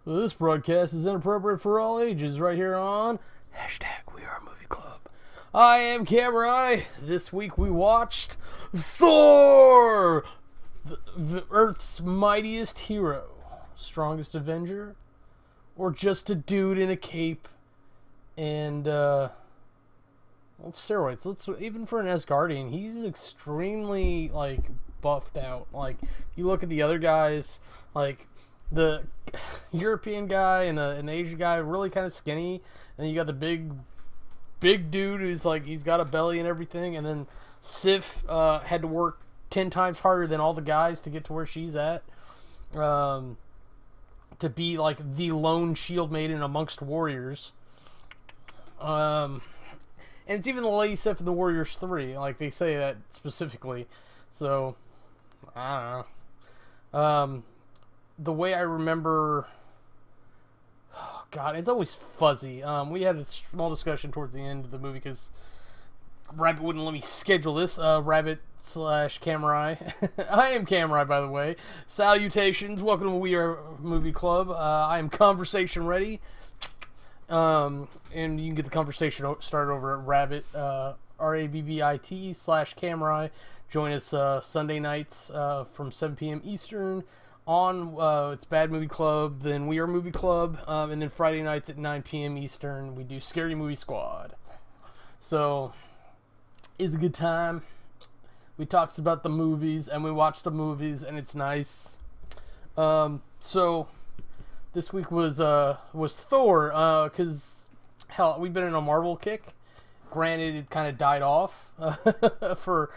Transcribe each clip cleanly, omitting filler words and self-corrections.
This broadcast is inappropriate for all ages right here on #WeAreMovieClub. I am Cameron. This week we watched Thor, the Earth's mightiest hero, strongest Avenger, or just a dude in a cape and steroids. Even for an Asgardian, he's extremely buffed out. You look at the other guys, the European guy and an Asian guy, really kind of skinny, and you got the big dude who's he's got a belly and everything, and then Sif had to work 10 times harder than all the guys to get to where she's at, to be the lone shield maiden amongst warriors. And it's even the lady Sif in the Warriors 3, they say that specifically. So I don't know. The way I remember, oh God, it's always fuzzy. We had a small discussion towards the end of the movie because Rabbit wouldn't let me schedule this. Rabbit/Camerai. I am Camerai, by the way. Salutations. Welcome to We Are Movie Club. I am conversation ready. And you can get the conversation started over at Rabbit, RABBIT/Camerai. Join us Sunday nights from 7 p.m. Eastern. On it's Bad Movie Club, then We Are Movie Club, and then Friday nights at 9 p.m. Eastern we do Scary Movie Squad. So it's a good time. We talks about the movies and we watch the movies and it's nice. So this week was Thor, because hell, we've been in a Marvel kick. Granted, it kind of died off for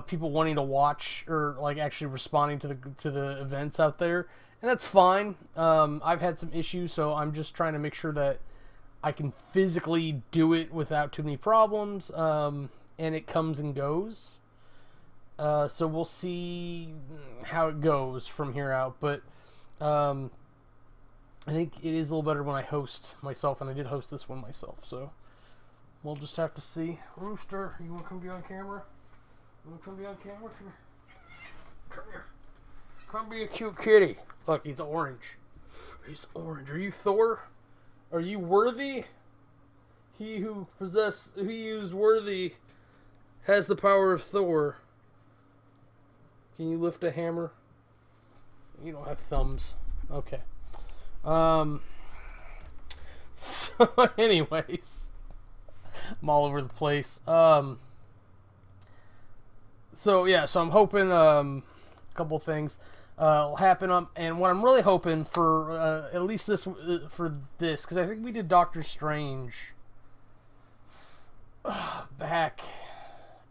people wanting to watch or actually responding to the events out there, and that's fine. I've had some issues, so I'm just trying to make sure that I can physically do it without too many problems, and it comes and goes. So we'll see how it goes from here out, but I think it is a little better when I host myself, and I did host this one myself, so we'll just have to see. Rooster, you want to come be on camera? You want to come be on camera? Come here. Come be a cute kitty. Look, he's orange. He's orange. Are you Thor? Are you worthy? He who is worthy has the power of Thor. Can you lift a hammer? You don't have thumbs. Okay. So anyways, I'm all over the place. So I'm hoping a couple things will happen. And what I'm really hoping for, at least for this, because I think we did Doctor Strange back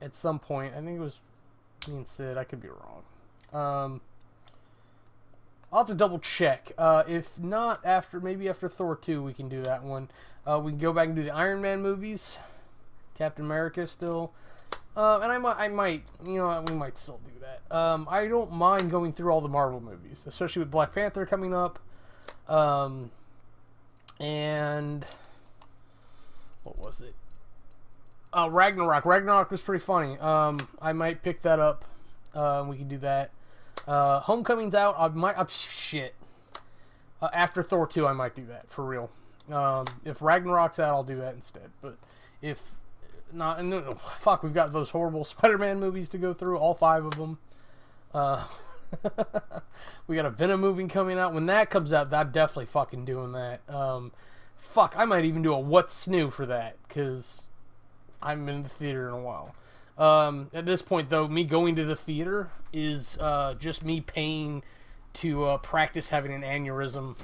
at some point. I think it was me and Sid. I could be wrong. I'll have to double check. If not, maybe after Thor 2 we can do that one. We can go back and do the Iron Man movies, Captain America still. And I might, we might still do that. I don't mind going through all the Marvel movies, especially with Black Panther coming up. And what was it? Ragnarok. Ragnarok was pretty funny. I might pick that up. We can do that. Homecoming's out. After Thor 2, I might do that for real. If Ragnarok's out, I'll do that instead. But if not, fuck, we've got those horrible Spider-Man movies to go through, all 5 of them. We got a Venom movie coming out. When that comes out, I'm definitely fucking doing that. Fuck, I might even do a What's New for that, because I haven't been in the theater in a while. At this point, though, me going to the theater is just me paying to practice having an aneurysm,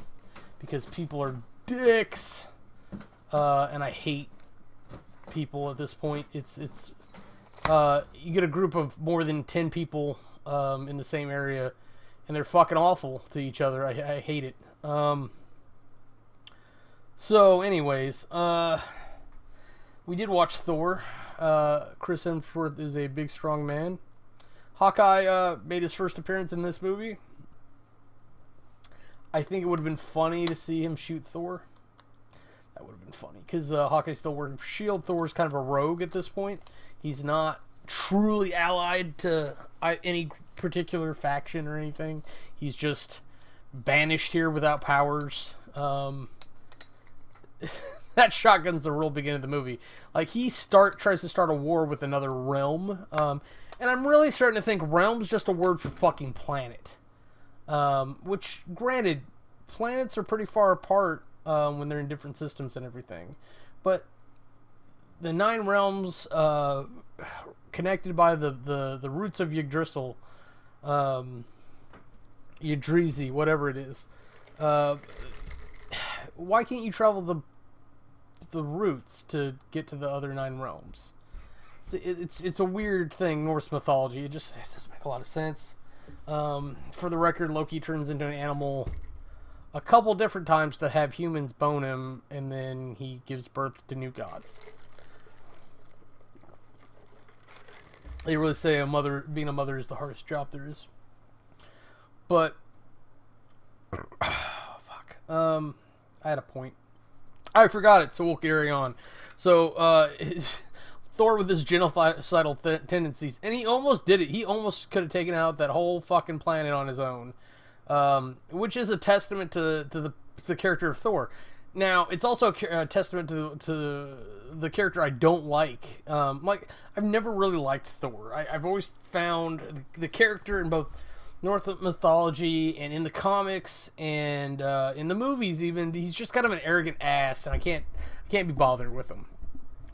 because people are dicks, and I hate people at this point. It's you get a group of more than 10 people in the same area, and they're fucking awful to each other. I hate it. So anyways, we did watch Thor. Chris Hemsworth is a big strong man. Hawkeye made his first appearance in this movie. I think it would have been funny to see him shoot Thor. That would have been funny, because Hawkeye's still working for S.H.I.E.L.D. Thor's kind of a rogue at this point. He's not truly allied to any particular faction or anything. He's just banished here without powers. That shotgun's the real beginning of the movie. Like, he tries to start a war with another realm. And I'm really starting to think realm's just a word for fucking planet. Which, granted, planets are pretty far apart when they're in different systems and everything. But the 9 realms, connected by the roots of Yggdrasil, Yggdrasil, whatever it is. Why can't you travel the roots to get to the other 9 realms? It's a weird thing, Norse mythology. It doesn't make a lot of sense. For the record, Loki turns into an animal a couple different times to have humans bone him, and then he gives birth to new gods. They really say being a mother is the hardest job there is. But fuck. I had a point. I forgot it, so we'll carry on. So, Thor with his genocidal tendencies, and he almost did it. He almost could have taken out that whole fucking planet on his own, which is a testament to the character of Thor. Now, it's also a testament to the character I don't like. I've never really liked Thor. I've always found the character in both Norse mythology and in the comics and in the movies even, he's just kind of an arrogant ass, and I can't be bothered with him.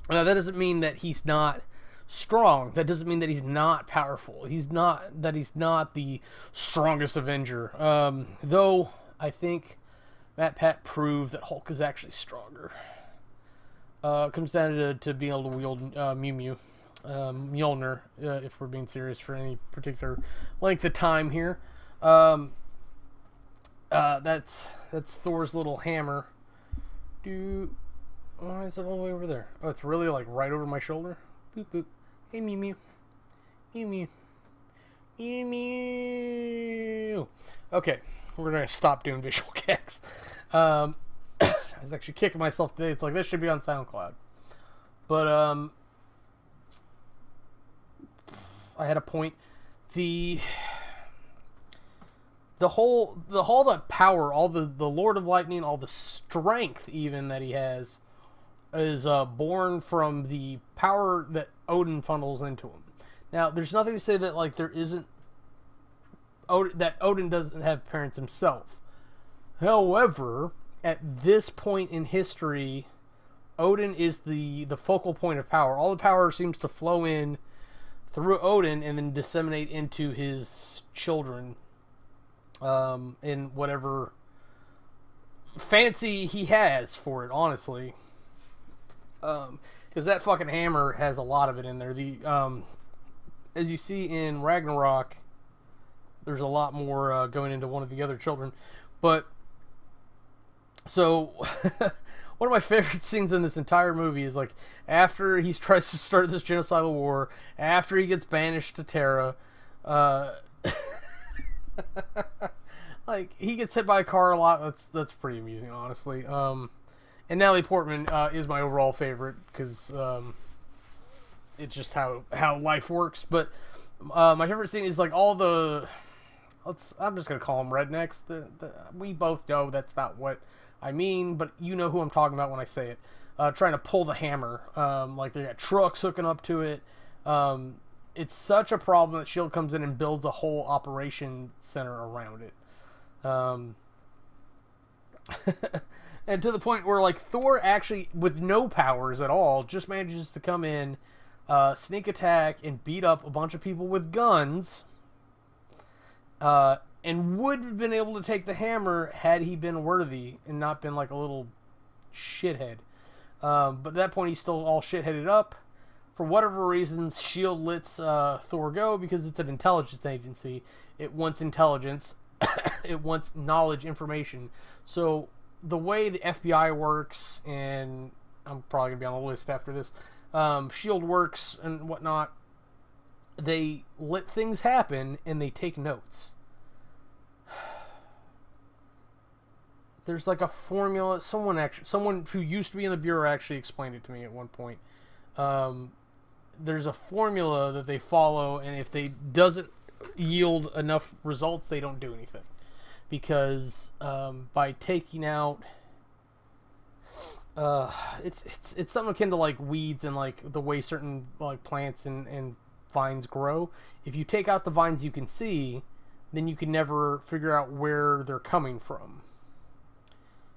Now, that doesn't mean that he's not strong. That doesn't mean that he's not powerful. He's not the strongest Avenger. Though I think Matt Pat proved that Hulk is actually stronger. It comes down to being able to wield Mjolnir, if we're being serious for any particular length of time here. That's Thor's little hammer. Why is it all the way over there? Oh, it's really like right over my shoulder. Boop boop. Hey Mew Mew. Mew Mew. Mew Mew. Okay, we're gonna stop doing visual gags. I was actually kicking myself today. It's like, this should be on SoundCloud. But I had a point. The whole the power, all the Lord of Lightning, all the strength even that he has is born from the power that Odin funnels into him. Now, there's nothing to say that like there isn't that Odin doesn't have parents himself. However, at this point in history, Odin is the focal point of power. All the power seems to flow in through Odin and then disseminate into his children, in whatever fancy he has for it, honestly. Because that fucking hammer has a lot of it in there. As you see in Ragnarok, there's a lot more going into one of the other children. But, so, one of my favorite scenes in this entire movie is, like, after he tries to start this genocidal war, after he gets banished to Terra, like, he gets hit by a car a lot. That's pretty amusing, honestly. And Natalie Portman is my overall favorite, because it's just how life works. But my favorite scene is, like, all the... I'm just going to call them rednecks. We both know that's not what I mean, but you know who I'm talking about when I say it. Trying to pull the hammer. Like, they got trucks hooking up to it. It's such a problem that S.H.I.E.L.D. comes in and builds a whole operation center around it. And to the point where, like, Thor actually, with no powers at all, just manages to come in, sneak attack, and beat up a bunch of people with guns, and would have been able to take the hammer had he been worthy and not been, like, a little shithead. But at that point, he's still all shitheaded up. For whatever reasons, S.H.I.E.L.D. lets Thor go because it's an intelligence agency. It wants intelligence. It wants knowledge, information. So the way the FBI works, and I'm probably going to be on the list after this, S.H.I.E.L.D. works and whatnot, they let things happen and they take notes. There's like a formula. Someone who used to be in the Bureau actually explained it to me at one point. There's a formula that they follow, and if they doesn't yield enough results, they don't do anything. because by taking out it's something akin to like weeds and like the way certain like plants and vines grow. If you take out the vines you can see, then you can never figure out where they're coming from.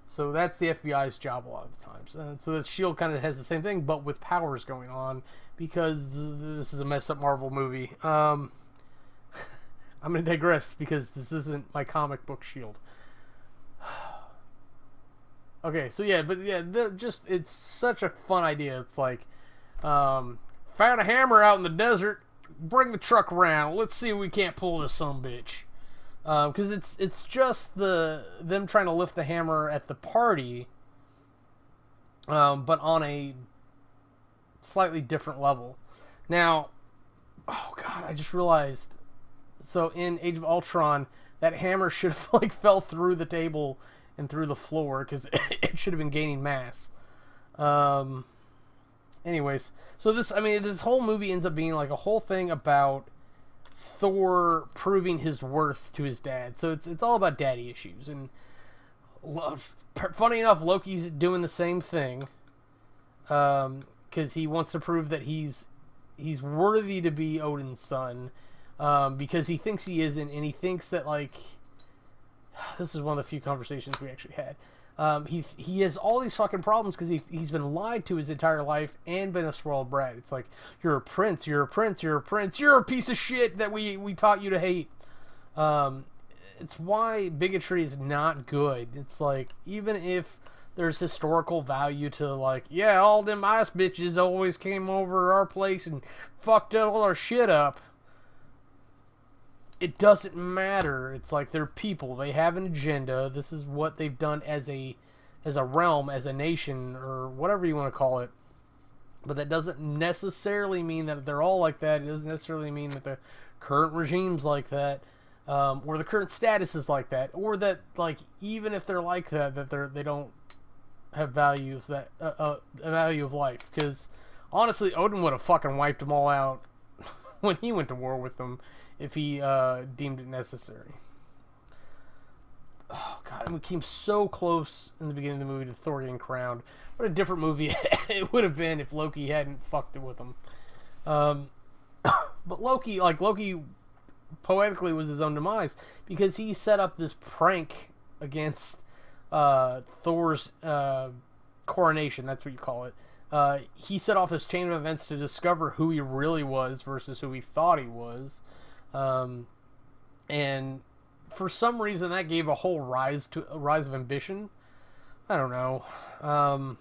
So that's the FBI's job a lot of the times. So that S.H.I.E.L.D. kind of has the same thing, but with powers going on, because this is a messed up Marvel movie. I'm going to digress because this isn't my comic book S.H.I.E.L.D. Okay, so yeah, but yeah, it's such a fun idea. It's like, found a hammer out in the desert, bring the truck around, let's see if we can't pull this sumbitch. Because it's just them trying to lift the hammer at the party, but on a slightly different level. Now, oh god, I just realized. So in Age of Ultron, that hammer should have like fell through the table and through the floor because it should have been gaining mass. Anyways, so this whole movie ends up being like a whole thing about Thor proving his worth to his dad. So it's all about daddy issues, and funny enough, Loki's doing the same thing because he wants to prove that he's worthy to be Odin's son, because he thinks he isn't, and he thinks that like this is one of the few conversations we actually had. He has all these fucking problems because he's been lied to his entire life and been a spoiled brat. It's like, you're a prince, you're a prince, you're a prince, you're a piece of shit that we taught you to hate. It's why bigotry is not good. It's like, even if there's historical value to like, yeah, all them ice bitches always came over our place and fucked all our shit up, it doesn't matter. It's like, they're people. They have an agenda. This is what they've done as a realm, as a nation, or whatever you want to call it. But that doesn't necessarily mean that they're all like that. It doesn't necessarily mean that the current regime's like that, or the current status is like that, or that like even if they're like that, they don't have values that a value of life. Because honestly, Odin would have fucking wiped them all out when he went to war with them, if he deemed it necessary. Oh god, and we came so close in the beginning of the movie to Thor getting crowned. What a different movie it would have been if Loki hadn't fucked it with him. But Loki poetically was his own demise, because he set up this prank against Thor's coronation. That's what you call it. He set off this chain of events to discover who he really was versus who he thought he was. And for some reason that gave a whole rise of ambition. I don't know. I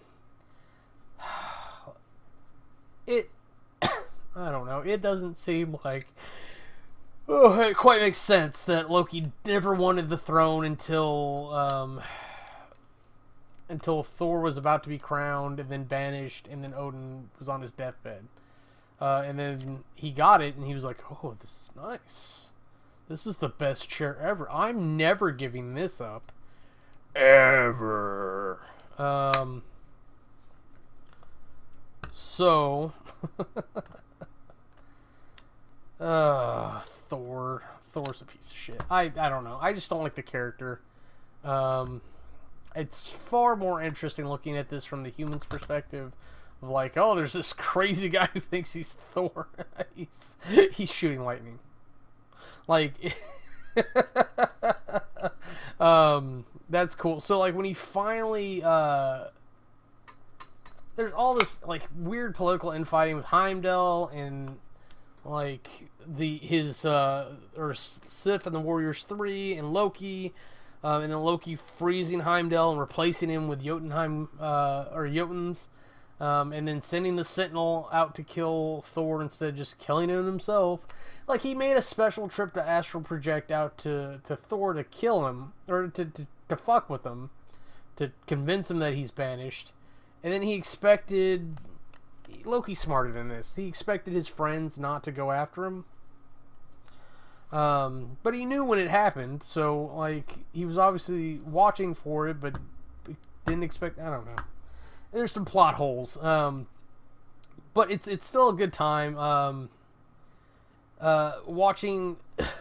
don't know. It doesn't seem like it quite makes sense that Loki never wanted the throne until Thor was about to be crowned and then banished, and then Odin was on his deathbed. And then he got it, and he was like, oh, this is nice. This is the best chair ever. I'm never giving this up. Ever. So... Thor's a piece of shit. I don't know. I just don't like the character. It's far more interesting looking at this from the human's perspective. Like, oh, there's this crazy guy who thinks he's Thor. he's shooting lightning. Like, that's cool. So, like, when he finally, there's all this, like, weird political infighting with Heimdall and, like, Sif and the Warriors 3 and Loki, and then Loki freezing Heimdall and replacing him with Jotuns. And then sending the Sentinel out to kill Thor instead of just killing him himself. Like, he made a special trip to astral project out to Thor to kill him, or to fuck with him, to convince him that he's banished. And then he expected... Loki's smarter than this. He expected his friends not to go after him. But he knew when it happened, so, like, he was obviously watching for it, but didn't expect... I don't know. There's some plot holes, but it's still a good time. watching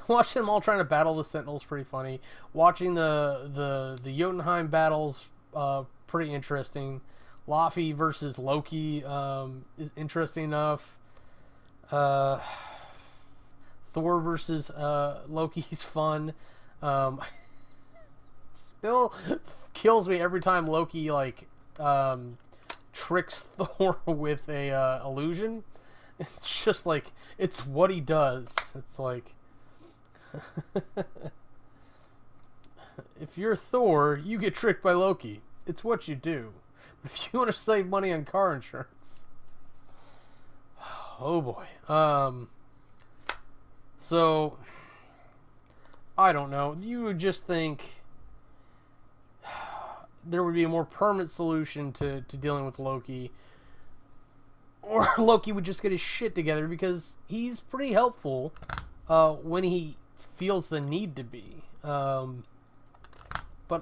watching them all trying to battle the Sentinels pretty funny. Watching the Jotunheim battles pretty interesting. Laufey versus Loki is interesting enough. Thor versus Loki's fun. Still kills me every time Loki tricks Thor with a illusion. It's just like, it's what he does. It's like, if you're Thor, you get tricked by Loki. It's what you do. But if you want to save money on car insurance, oh boy. So I don't know. You would just think there would be a more permanent solution to dealing with Loki. Or Loki would just get his shit together, because he's pretty helpful when he feels the need to be. But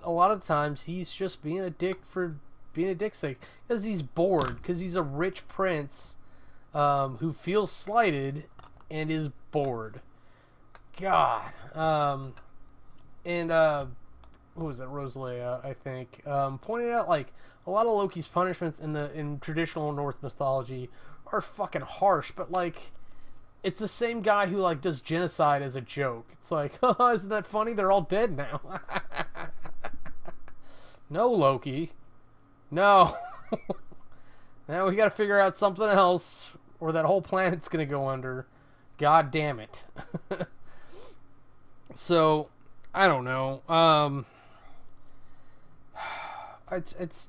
a lot of times he's just being a dick for being a dick's sake. Because he's bored. Because he's a rich prince who feels slighted and is bored. God. What was it? Rosalia, I think, pointed out like a lot of Loki's punishments in traditional Norse mythology are fucking harsh, but like it's the same guy who like does genocide as a joke. It's like, oh, isn't that funny? They're all dead now. No, Loki. No. Now we got to figure out something else, or that whole planet's gonna go under. God damn it. So I don't know. It's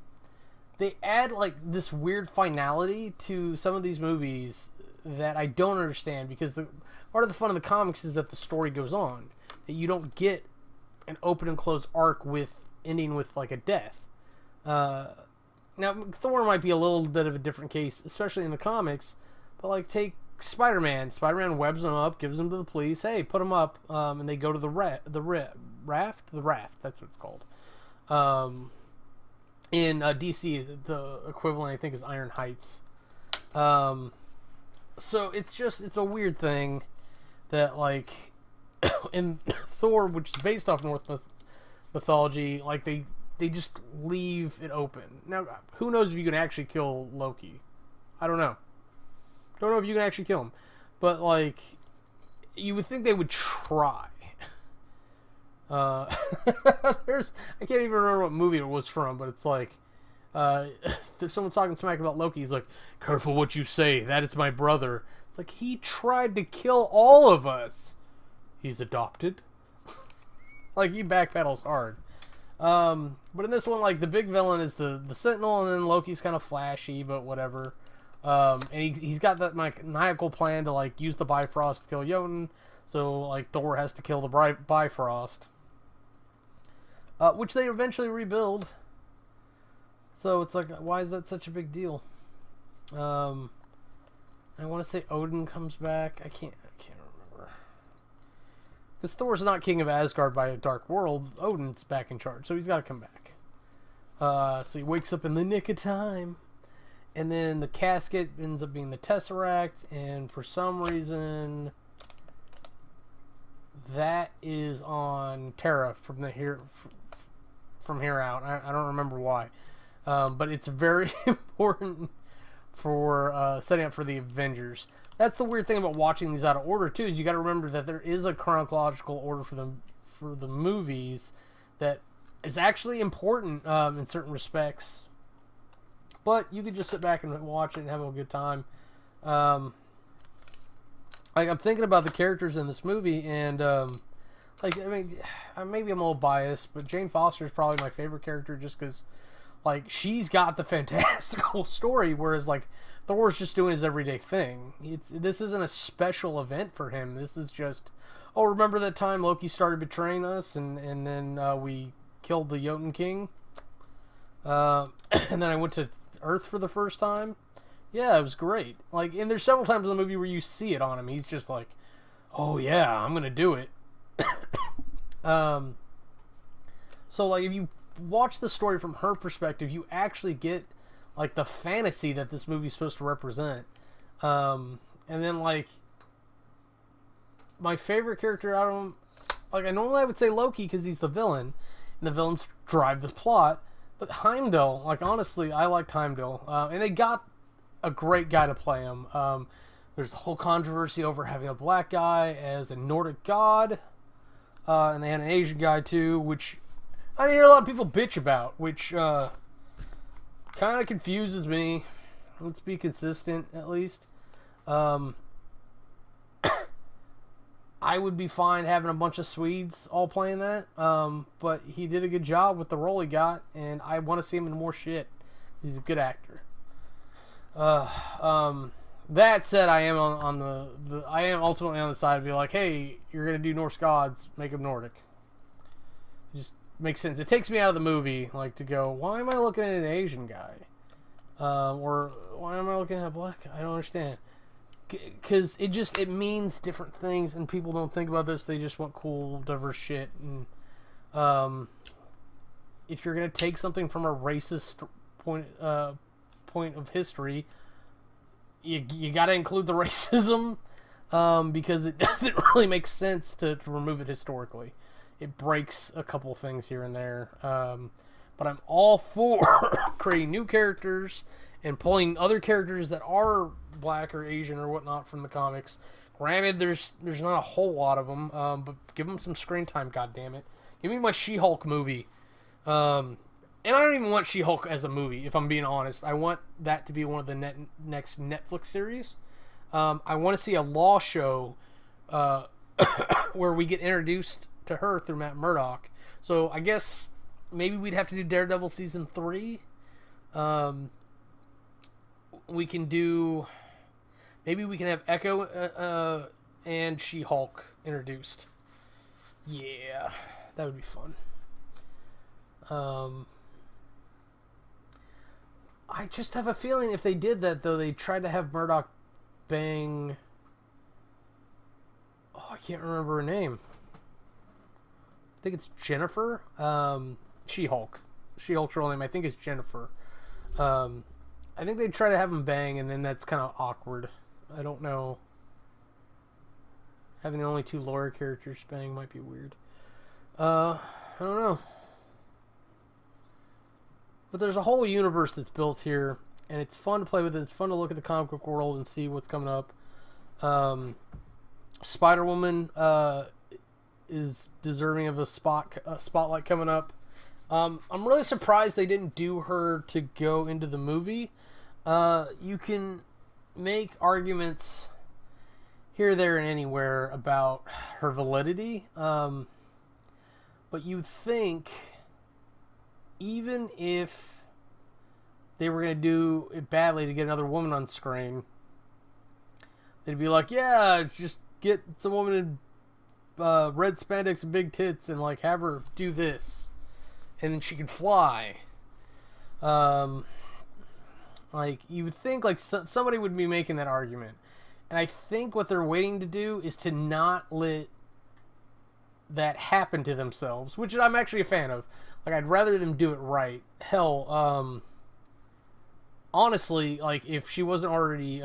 they add like this weird finality to some of these movies that I don't understand, because part of the fun of the comics is that the story goes on, that you don't get an open and close arc with ending with like a death. Now Thor might be a little bit of a different case, especially in the comics, but like take Spider-Man. Spider-Man webs them up, gives them to the police. Hey, put them up, and they go to the raft. That's what it's called. In DC, the equivalent I think is Iron Heights. So it's a weird thing that like in Thor, which is based off Norse mythology, like they just leave it open. Now, who knows if you can actually kill Loki? I don't know. Don't know if you can actually kill him, but like you would think they would try. I can't even remember what movie it was from, but it's like there's someone talking smack about Loki. He's like, "Careful what you say. That is my brother." It's like, he tried to kill all of us. He's adopted. Like, he backpedals hard. But in this one, like, the big villain is the Sentinel, and then Loki's kind of flashy, but whatever. And he's got that maniacal plan to like use the Bifrost to kill Jotun, so like Thor has to kill the Bifrost, which they eventually rebuild. So it's like, why is that such a big deal? I want to say Odin comes back. I can't remember, because Thor's not king of Asgard by a dark world. Odin's back in charge, so he's got to come back. So he wakes up in the nick of time. And then the casket ends up being the Tesseract, and for some reason, that is on Terra from here out. I don't remember why, but it's very important for setting up for the Avengers. That's the weird thing about watching these out of order too. Is you got to remember that there is a chronological order for the movies that is actually important in certain respects. But you could just sit back and watch it and have a good time. Like, I'm thinking about the characters in this movie, and like, I mean, maybe I'm a little biased, but Jane Foster is probably my favorite character, just because, like, she's got the fantastical story, whereas like Thor's just doing his everyday thing. This isn't a special event for him. This is just, oh, remember that time Loki started betraying us, and then we killed the Jotun King, and then I went to Earth for the first time. Yeah, it was great. Like, and there's several times in the movie where you see it on him. He's just like, oh yeah, I'm gonna do it. So like, if you watch the story from her perspective, you actually get like the fantasy that this movie's supposed to represent. And then like, my favorite character out of them. Like, I would say Loki because he's the villain, and the villains drive the plot. But Heimdall, like, honestly, I liked Heimdall. And they got a great guy to play him. There's the whole controversy over having a black guy as a Nordic god. And they had an Asian guy, too, which I hear a lot of people bitch about, which kind of confuses me. Let's be consistent, at least. I would be fine having a bunch of Swedes all playing that, but he did a good job with the role he got, and I want to see him in more shit. He's a good actor. That said, I am I am ultimately on the side of be like, hey, you're gonna do Norse gods, make them Nordic. It just makes sense. It takes me out of the movie, like, to go, why am I looking at an Asian guy, or why am I looking at a black guy? I don't understand. Because it means different things, and people don't think about this. They just want cool, diverse shit. And if you're gonna take something from a racist point of history, you got to include the racism, because it doesn't really make sense to remove it historically. It breaks a couple things here and there. But I'm all for creating new characters and pulling other characters that are black or Asian or whatnot from the comics. Granted, there's not a whole lot of them, but give them some screen time, goddammit. Give me my She-Hulk movie. And I don't even want She-Hulk as a movie, if I'm being honest. I want that to be one of the next Netflix series. I want to see a law show where we get introduced to her through Matt Murdock. So I guess maybe we'd have to do Daredevil Season 3. We can do... Maybe we can have Echo and She-Hulk introduced. Yeah, that would be fun. I just have a feeling if they did that, though, they tried to have Murdock bang... Oh, I can't remember her name. I think it's Jennifer. She-Hulk. She-Hulk's real name, I think, is Jennifer. I think they try to have him bang, and then that's kind of awkward. I don't know. Having the only two lawyer characters bang might be weird. I don't know. But there's a whole universe that's built here, and it's fun to play with it. It's fun to look at the comic book world and see what's coming up. Spider-Woman is deserving of a spotlight coming up. I'm really surprised they didn't do her to go into the movie. You can make arguments here, there, and anywhere about her validity. But you'd think, even if they were going to do it badly to get another woman on screen, they'd be like, yeah, just get some woman in red spandex and big tits and, like, have her do this. And then she can fly. Like, you would think, like, somebody would be making that argument. And I think what they're waiting to do is to not let that happen to themselves, which I'm actually a fan of. Like, I'd rather them do it right. Hell, honestly, like, if she wasn't already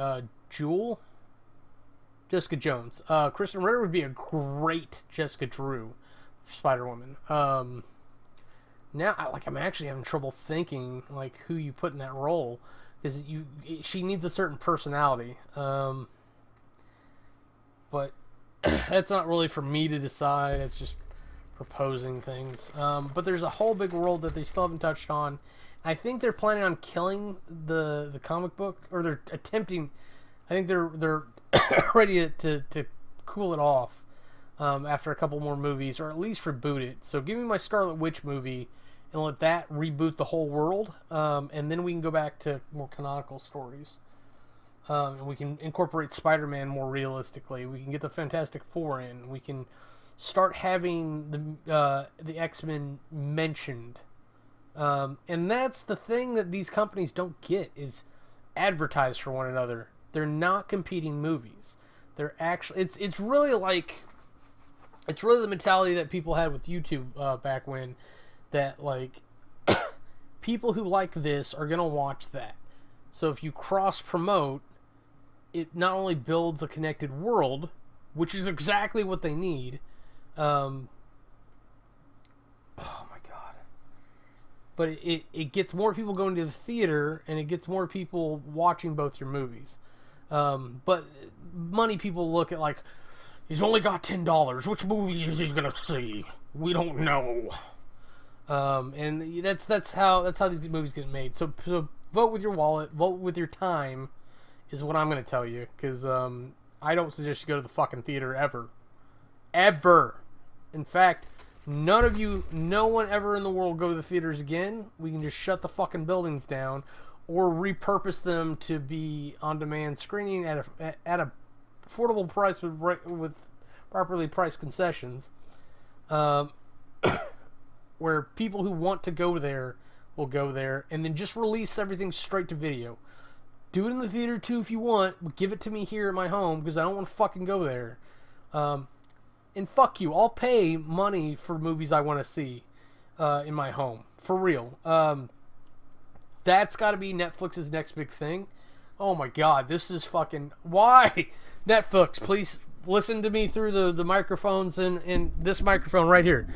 Jessica Jones, Kristen Ritter would be a great Jessica Drew Spider-Woman. Now, I'm actually having trouble thinking, like, who you put in that role, because she needs a certain personality. But that's not really for me to decide. It's just proposing things. But there's a whole big world that they still haven't touched on. I think they're planning on killing the comic book, or they're attempting. I think they're ready to cool it off after a couple more movies, or at least reboot it. So give me my Scarlet Witch movie and let that reboot the whole world, and then we can go back to more canonical stories. And we can incorporate Spider-Man more realistically. We can get the Fantastic Four in. We can start having the X-Men mentioned. And that's the thing that these companies don't get, is advertise for one another. They're not competing movies. They're actually... It's really like... It's really the mentality that people had with YouTube back when, that, like, people who like this are going to watch that. So if you cross-promote, it not only builds a connected world, which is exactly what they need. Oh my god. But it gets more people going to the theater, and it gets more people watching both your movies. But money people look at like, he's only got $10. Which movie is he gonna see? We don't know. And that's how these movies get made. So vote with your wallet, vote with your time, is what I'm gonna tell you. Because I don't suggest you go to the fucking theater ever. Ever. In fact, no one ever in the world go to the theaters again. We can just shut the fucking buildings down, or repurpose them to be on-demand screening at a affordable price with properly priced concessions, where people who want to go there will go there, and then just release everything straight to video. Do it in the theater too if you want, but give it to me here at my home, because I don't want to fucking go there. And fuck you, I'll pay money for movies I want to see in my home. For real. That's got to be Netflix's next big thing. Oh my god, this is fucking... Why? Netflix, please listen to me through the microphones and this microphone right here.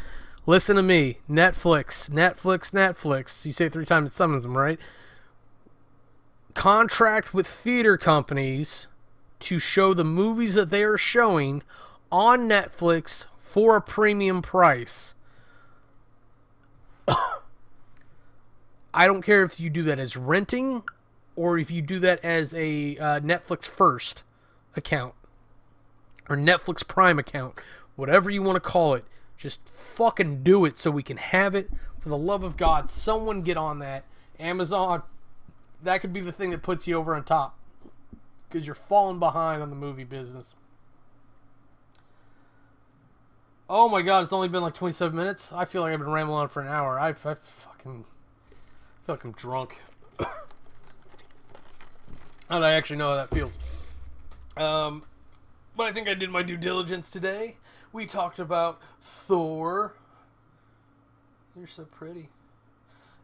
Listen to me. Netflix. You say it 3 times, it summons them, right? Contract with theater companies to show the movies that they are showing on Netflix for a premium price. I don't care if you do that as renting or if you do that as a Netflix First account or Netflix Prime account, whatever you want to call it. Just fucking do it so we can have it. For the love of God, someone get on that. Amazon, that could be the thing that puts you over on top, because you're falling behind on the movie business. Oh my god, it's only been like 27 minutes. I feel like I've been rambling on for an hour. I fucking feel like I'm drunk. I actually know how that feels. But I think I did my due diligence today. We talked about Thor. You're so pretty.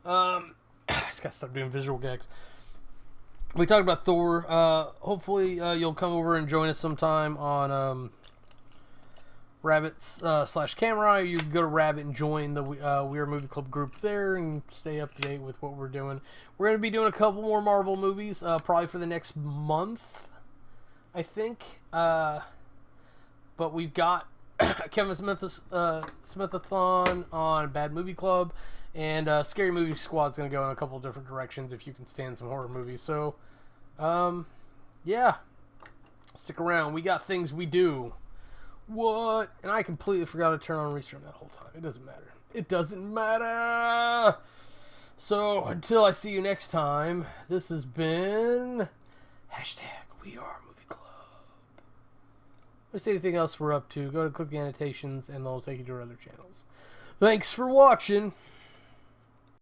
I just gotta stop doing visual gags. We talked about Thor. Hopefully you'll come over and join us sometime on Rabbits / Camera. You can go to Rabbit and join the We Are Movie Club group there and stay up to date with what we're doing. We're going to be doing a couple more Marvel movies probably for the next month, I think. But we've got Kevin Smithathon on Bad Movie Club, and Scary Movie Squad's going to go in a couple different directions if you can stand some horror movies. So, yeah, stick around. We got things we do. What? And I completely forgot to turn on restream that whole time. It doesn't matter. It doesn't matter. So, until I see you next time, this has been #WeAreMovieClub. If there's anything else we're up to, go to click the annotations and they'll take you to our other channels. Thanks for watching.